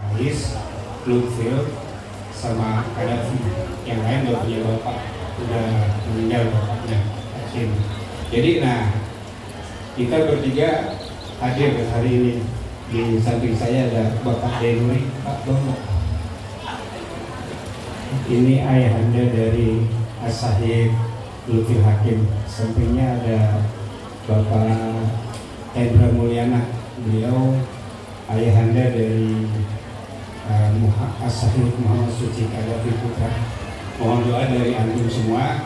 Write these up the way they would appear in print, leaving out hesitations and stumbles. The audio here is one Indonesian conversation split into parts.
Ais, Lutfil, sama Kadafi. Yang lain gak punya bapak, udah meninggal bapaknya, Hakim. Jadi kita bertiga hadir hari ini. Di samping saya ada Bapak Denuri, Pak Dono. Ini ayahanda dari As-Sahib Lutfil Hakim. Sampingnya ada Bapak Hendra Mulyana. Beliau ayahanda dari As-Sahib Muhammad Suci Kadafi Putra. Mohon doa dari antum semua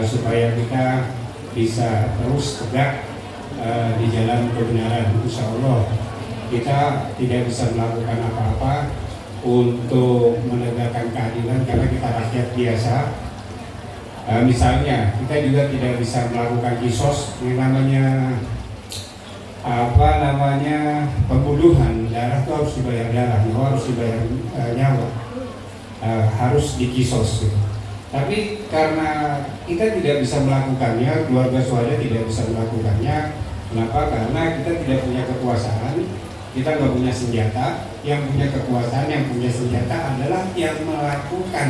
supaya kita bisa terus tegak di jalan kebenaran. Insya Allah kita tidak bisa melakukan apa-apa untuk menegakkan keadilan karena kita rakyat biasa. Misalnya kita juga tidak bisa melakukan kisos yang namanya pembunuhan. Darah itu harus dibayar darah, nyawa harus dibayar nyawa, harus dikisos gitu. Tapi karena kita tidak bisa melakukannya, keluarga Suhada tidak bisa melakukannya. Kenapa? Karena kita tidak punya kekuasaan, kita nggak punya senjata. Yang punya kekuasaan, yang punya senjata adalah yang melakukan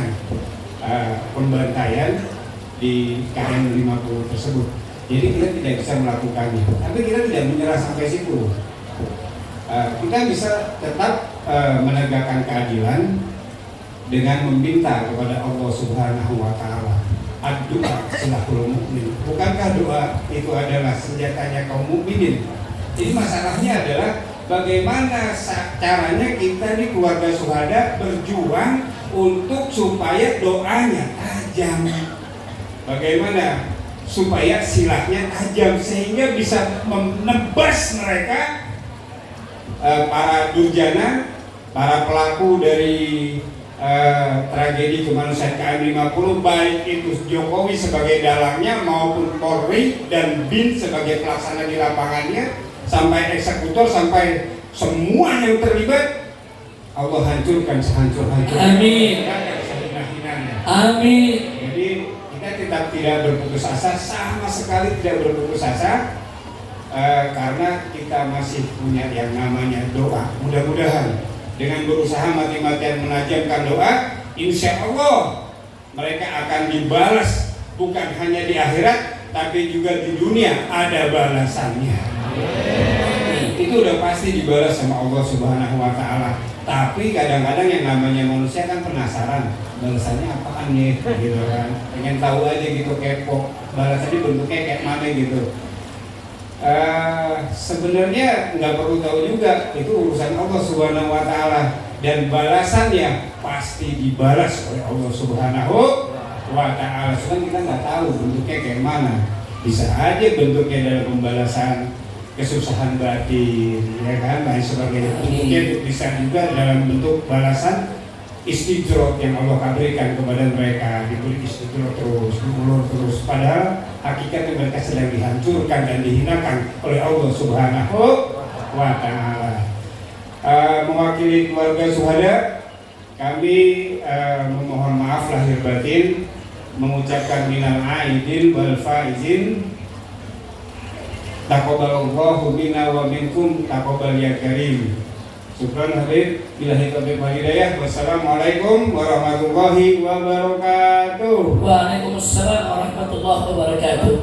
pembantaian di KM 50 tersebut. Jadi kita tidak bisa melakukannya, tapi kita tidak menyerah sampai situ. Kita bisa tetap menegakkan keadilan dengan meminta kepada Allah Subhanahu wa Ta'ala. Doa silahul mukmin. Bukankah doa itu adalah senjatanya kaum mukminin? Jadi masalahnya adalah bagaimana caranya kita di keluarga Suhada berjuang untuk supaya doanya tajam. Bagaimana supaya silahnya tajam sehingga bisa menebas mereka, para durjana, para pelaku dari tragedi kemanusiaan KM 50, baik itu Jokowi sebagai dalangnya maupun Polri dan BIN sebagai pelaksana di lapangannya, sampai eksekutor, sampai semua yang terlibat, Allah hancurkan sehancur-hancurnya. Amin. Amin. Jadi kita tetap tidak berputus asa, sama sekali tidak berputus asa, karena kita masih punya yang namanya doa. Mudah-mudahan dengan berusaha mati-matian menajamkan doa, insya Allah mereka akan dibalas, bukan hanya di akhirat tapi juga di dunia ada balasannya. Itu udah pasti dibalas sama Allah Subhanahu wa Ta'ala. Tapi kadang-kadang yang namanya manusia kan penasaran, balasannya apaan nih gitu kan, pengen tahu aja gitu, kepo balasannya bentuknya kayak mana gitu. Sebenarnya nggak perlu tahu juga, itu urusan Allah Subhanahu wa Ta'ala, dan balasannya pasti dibalas oleh Allah Subhanahu wa Ta'ala. Cuman kita nggak tahu bentuknya kayak mana. Bisa aja bentuknya dalam pembalasan kesusahan batin, ya kan, lain sebagainya. Mungkin bisa juga dalam bentuk balasan istidrot yang Allah berikan kepada mereka, diberi istidrot terus, diulur terus, padahal hakikatnya mereka sedang dihancurkan dan dihinakan oleh Allah Subhanahu wa Ta'ala. Mewakili keluarga Suhada, kami memohon maaf lahir batin, mengucapkan minal aidin wal faizin. Taqabbalallahu minna wa minkum, taqabbal ya karim. Syukran Habib, billahi taufiq wal hidayah. Wassalamualaikum warahmatullahi wabarakatuh. Waalaikumsalam warahmatullahi wabarakatuh.